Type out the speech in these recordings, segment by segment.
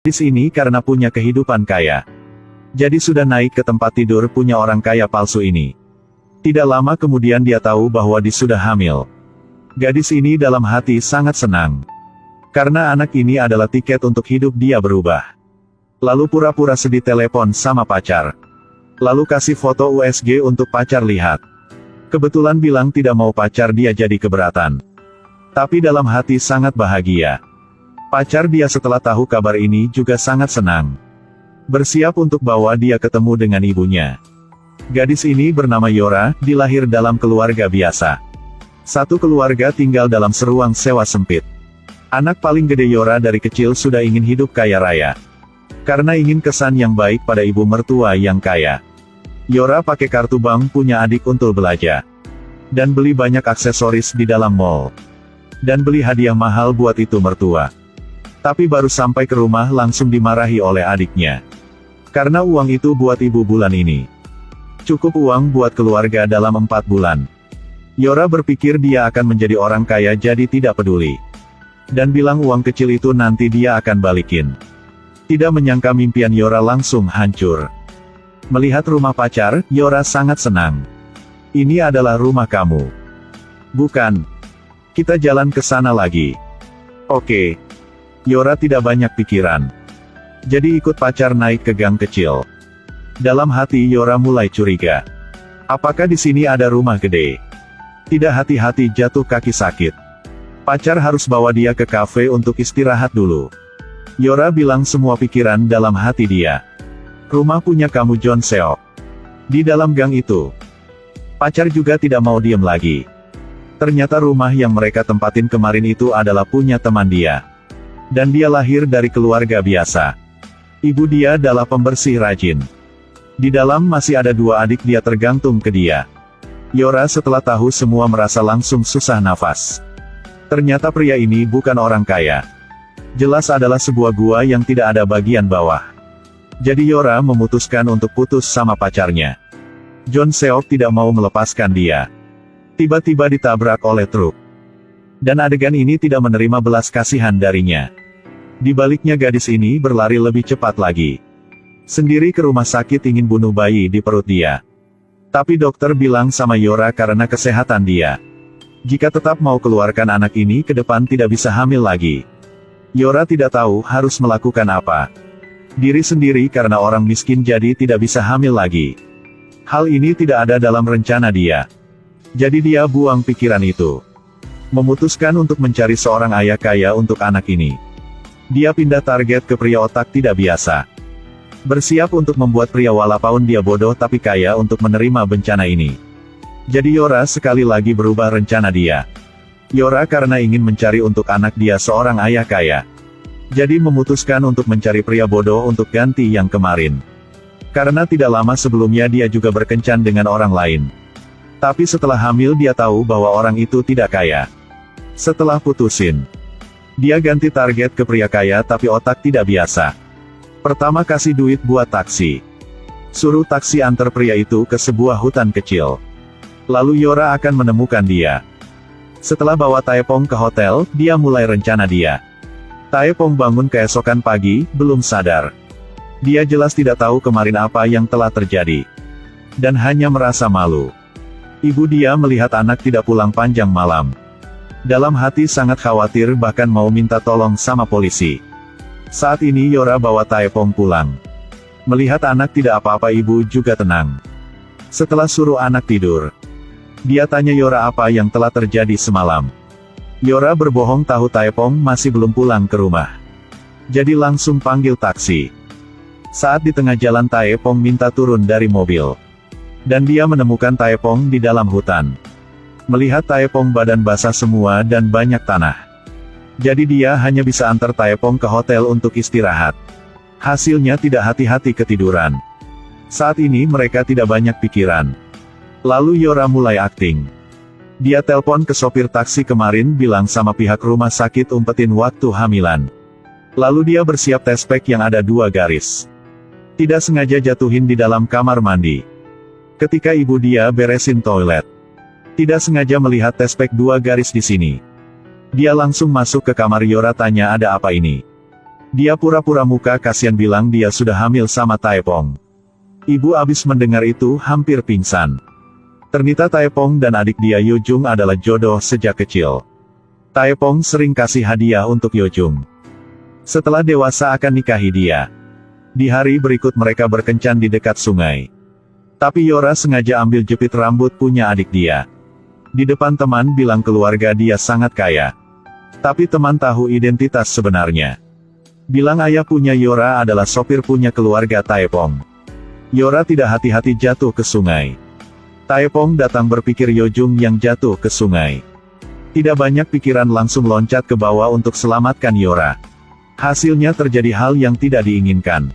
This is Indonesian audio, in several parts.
Gadis ini karena punya kehidupan kaya. Jadi sudah naik ke tempat tidur punya orang kaya palsu ini. Tidak lama kemudian dia tahu bahwa dia sudah hamil. Gadis ini dalam hati sangat senang. Karena anak ini adalah tiket untuk hidup dia berubah. Lalu pura-pura sedih telepon sama pacar. Lalu kasih foto USG untuk pacar lihat. Kebetulan bilang tidak mau pacar dia jadi keberatan. Tapi dalam hati sangat bahagia. Pacar dia setelah tahu kabar ini juga sangat senang. Bersiap untuk bawa dia ketemu dengan ibunya. Gadis ini bernama Yora, dilahir dalam keluarga biasa. Satu keluarga tinggal dalam seruang sewa sempit. Anak paling gede Yora dari kecil sudah ingin hidup kaya raya. Karena ingin kesan yang baik pada ibu mertua yang kaya. Yora pakai kartu bank punya adik untuk belanja. Dan beli banyak aksesoris di dalam mall. Dan beli hadiah mahal buat itu mertua. Tapi baru sampai ke rumah langsung dimarahi oleh adiknya. Karena uang itu buat ibu bulan ini. Cukup uang buat keluarga dalam 4 bulan. Yora berpikir dia akan menjadi orang kaya jadi tidak peduli. Dan bilang uang kecil itu nanti dia akan balikin. Tidak menyangka mimpian Yora langsung hancur. Melihat rumah pacar, Yora sangat senang. Ini adalah rumah kamu. Bukan. Kita jalan ke sana lagi. Oke. Yora tidak banyak pikiran. Jadi ikut pacar naik ke gang kecil. Dalam hati Yora mulai curiga. Apakah di sini ada rumah gede? Tidak hati-hati jatuh kaki sakit. Pacar harus bawa dia ke kafe untuk istirahat dulu. Yora bilang semua pikiran dalam hati dia. Rumah punya kamu John Seok. Di dalam gang itu. Pacar juga tidak mau diam lagi. Ternyata rumah yang mereka tempatin kemarin itu adalah punya teman dia. Dan dia lahir dari keluarga biasa. Ibu dia adalah pembersih rajin. Di dalam masih ada 2 adik dia tergantung ke dia. Yora setelah tahu semua merasa langsung susah nafas. Ternyata pria ini bukan orang kaya. Jelas adalah sebuah gua yang tidak ada bagian bawah. Jadi Yora memutuskan untuk putus sama pacarnya. John Seok tidak mau melepaskan dia. Tiba-tiba ditabrak oleh truk. Dan adegan ini tidak menerima belas kasihan darinya. Di baliknya gadis ini berlari lebih cepat lagi. Sendiri ke rumah sakit ingin bunuh bayi di perut dia. Tapi dokter bilang sama Yora karena kesehatan dia. Jika tetap mau keluarkan anak ini ke depan tidak bisa hamil lagi. Yora tidak tahu harus melakukan apa. Diri sendiri karena orang miskin jadi tidak bisa hamil lagi. Hal ini tidak ada dalam rencana dia. Jadi dia buang pikiran itu. Memutuskan untuk mencari seorang ayah kaya untuk anak ini. Dia pindah target ke pria otak tidak biasa. Bersiap untuk membuat pria walaupun dia bodoh tapi kaya untuk menerima bencana ini. Jadi Yora sekali lagi berubah rencana dia. Yora karena ingin mencari untuk anak dia seorang ayah kaya. Jadi memutuskan untuk mencari pria bodoh untuk ganti yang kemarin. Karena tidak lama sebelumnya dia juga berkencan dengan orang lain. Tapi setelah hamil dia tahu bahwa orang itu tidak kaya. Setelah putusin, dia ganti target ke pria kaya tapi otak tidak biasa. Pertama kasih duit buat taksi. Suruh taksi antar pria itu ke sebuah hutan kecil. Lalu Yora akan menemukan dia. Setelah bawa Taepong ke hotel, dia mulai rencana dia. Taepong bangun keesokan pagi, belum sadar. Dia jelas tidak tahu kemarin apa yang telah terjadi. Dan hanya merasa malu. Ibu dia melihat anak tidak pulang panjang malam. Dalam hati sangat khawatir bahkan mau minta tolong sama polisi. Saat ini Yora bawa Taepong pulang. Melihat anak tidak apa-apa ibu juga tenang. Setelah suruh anak tidur. Dia tanya Yora apa yang telah terjadi semalam. Yora berbohong tahu Taepong masih belum pulang ke rumah. Jadi langsung panggil taksi. Saat di tengah jalan Taepong minta turun dari mobil. Dan dia menemukan Taepong di dalam hutan. Melihat Taepong badan basah semua dan banyak tanah. Jadi dia hanya bisa antar Taepong ke hotel untuk istirahat. Hasilnya tidak hati-hati ketiduran. Saat ini mereka tidak banyak pikiran. Lalu Yora mulai akting. Dia telpon ke sopir taksi kemarin bilang sama pihak rumah sakit umpetin waktu hamilan. Lalu dia bersiap tespek yang ada 2 garis. Tidak sengaja jatuhin di dalam kamar mandi. Ketika ibu dia beresin toilet. Tidak sengaja melihat tespek 2 garis di sini. Dia langsung masuk ke kamar Yora tanya ada apa ini. Dia pura-pura muka kasihan bilang dia sudah hamil sama Taepong. Ibu abis mendengar itu hampir pingsan. Ternyata Taepong dan adik dia Yojung adalah jodoh sejak kecil. Taepong sering kasih hadiah untuk Yojung. Setelah dewasa akan nikahi dia. Di hari berikut mereka berkencan di dekat sungai. Tapi Yora sengaja ambil jepit rambut punya adik dia. Di depan teman bilang keluarga dia sangat kaya. Tapi teman tahu identitas sebenarnya. Bilang ayah punya Yora adalah sopir punya keluarga Taepong. Yora tidak hati-hati jatuh ke sungai. Taepong datang berpikir Yojung yang jatuh ke sungai. Tidak banyak pikiran langsung loncat ke bawah untuk selamatkan Yora. Hasilnya terjadi hal yang tidak diinginkan.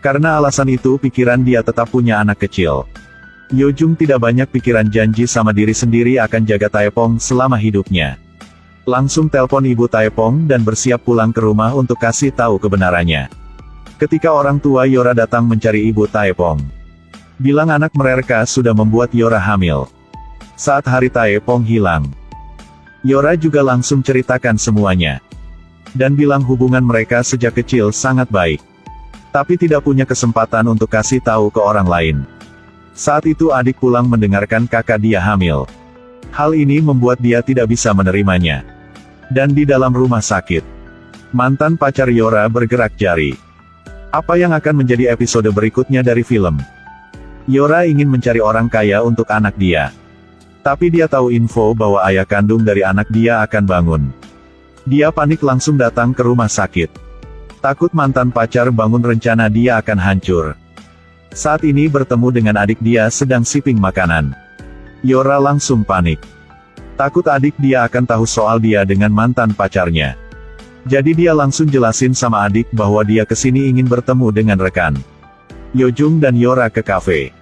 Karena alasan itu pikiran dia tetap punya anak kecil. Yojung tidak banyak pikiran janji sama diri sendiri akan jaga Taepong selama hidupnya. Langsung telpon ibu Taepong dan bersiap pulang ke rumah untuk kasih tahu kebenarannya. Ketika orang tua Yora datang mencari ibu Taepong. Bilang anak mereka sudah membuat Yora hamil. Saat hari Taepong hilang. Yora juga langsung ceritakan semuanya. Dan bilang hubungan mereka sejak kecil sangat baik. Tapi tidak punya kesempatan untuk kasih tahu ke orang lain. Saat itu adik pulang mendengarkan kakak dia hamil. Hal ini membuat dia tidak bisa menerimanya. Dan di dalam rumah sakit, mantan pacar Yora bergerak jari. Apa yang akan menjadi episode berikutnya dari film? Yora ingin mencari orang kaya untuk anak dia. Tapi dia tahu info bahwa ayah kandung dari anak dia akan bangun. Dia panik langsung datang ke rumah sakit. Takut mantan pacar bangun rencana dia akan hancur. Saat ini bertemu dengan adik dia sedang sipping makanan. Yora langsung panik. Takut adik dia akan tahu soal dia dengan mantan pacarnya. Jadi dia langsung jelasin sama adik bahwa dia kesini ingin bertemu dengan rekan Yojung dan Yora ke kafe.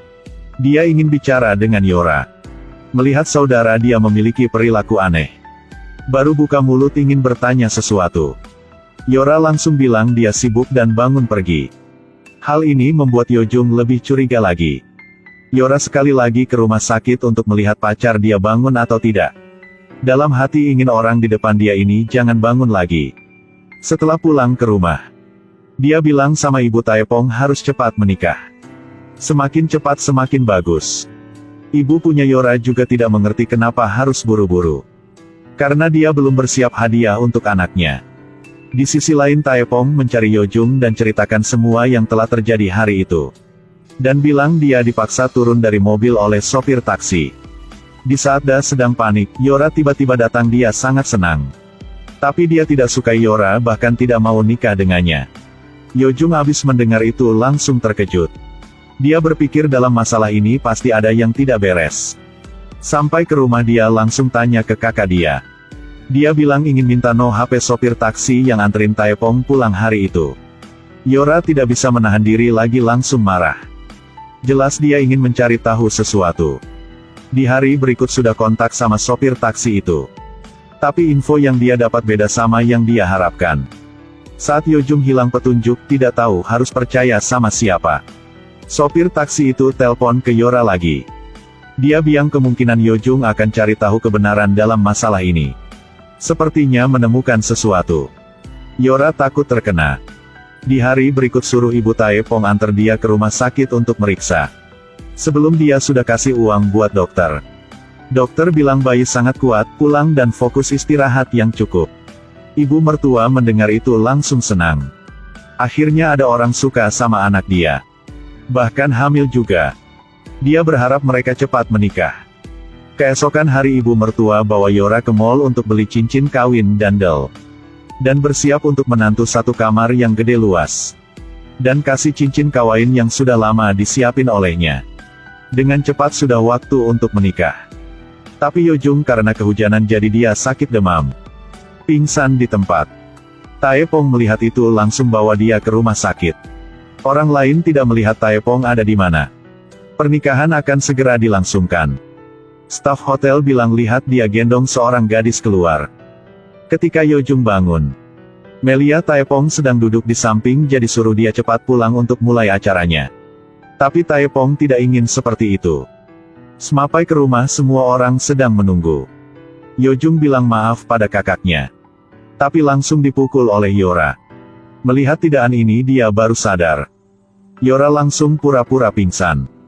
Dia ingin bicara dengan Yora. Melihat saudara dia memiliki perilaku aneh. Baru buka mulut ingin bertanya sesuatu. Yora langsung bilang dia sibuk dan bangun pergi. Hal ini membuat Yojung lebih curiga lagi. Yora sekali lagi ke rumah sakit untuk melihat pacar dia bangun atau tidak. Dalam hati ingin orang di depan dia ini jangan bangun lagi. Setelah pulang ke rumah, dia bilang sama ibu Taepong harus cepat menikah. Semakin cepat semakin bagus. Ibu punya Yora juga tidak mengerti kenapa harus buru-buru. Karena dia belum bersiap hadiah untuk anaknya. Di sisi lain Taepong mencari Yojung dan ceritakan semua yang telah terjadi hari itu. Dan bilang dia dipaksa turun dari mobil oleh sopir taksi. Di saat dia sedang panik, Yora tiba-tiba datang dia sangat senang. Tapi dia tidak suka Yora bahkan tidak mau nikah dengannya. Yojung habis mendengar itu langsung terkejut. Dia berpikir dalam masalah ini pasti ada yang tidak beres. Sampai ke rumah dia langsung tanya ke kakak dia. Dia bilang ingin minta no HP sopir taksi yang anterin Taepong pulang hari itu. Yora tidak bisa menahan diri lagi langsung marah. Jelas dia ingin mencari tahu sesuatu. Di hari berikut sudah kontak sama sopir taksi itu. Tapi info yang dia dapat beda sama yang dia harapkan. Saat Yojung hilang petunjuk, tidak tahu harus percaya sama siapa. Sopir taksi itu telpon ke Yora lagi. Dia bilang kemungkinan Yojung akan cari tahu kebenaran dalam masalah ini. Sepertinya menemukan sesuatu. Yora takut terkena. Di hari berikut suruh ibu Taepong antar dia ke rumah sakit untuk meriksa. Sebelum dia sudah kasih uang buat dokter. Dokter bilang bayi sangat kuat, pulang dan fokus istirahat yang cukup. Ibu mertua mendengar itu langsung senang. Akhirnya ada orang suka sama anak dia. Bahkan hamil juga. Dia berharap mereka cepat menikah. Keesokan hari ibu mertua bawa Yora ke mall untuk beli cincin kawin dan doll. Dan bersiap untuk menantu satu kamar yang gede luas. Dan kasih cincin kawin yang sudah lama disiapin olehnya. Dengan cepat sudah waktu untuk menikah. Tapi Yojung karena kehujanan jadi dia sakit demam. Pingsan di tempat. Taepong melihat itu langsung bawa dia ke rumah sakit. Orang lain tidak melihat Taepong ada di mana. Pernikahan akan segera dilangsungkan. Staf hotel bilang lihat dia gendong seorang gadis keluar. Ketika Yojung bangun, Melia Taepong sedang duduk di samping jadi suruh dia cepat pulang untuk mulai acaranya. Tapi Taepong tidak ingin seperti itu. Sampai ke rumah semua orang sedang menunggu. Yojung bilang maaf pada kakaknya. Tapi langsung dipukul oleh Yora. Melihat tidakkan ini dia baru sadar. Yora langsung pura-pura pingsan.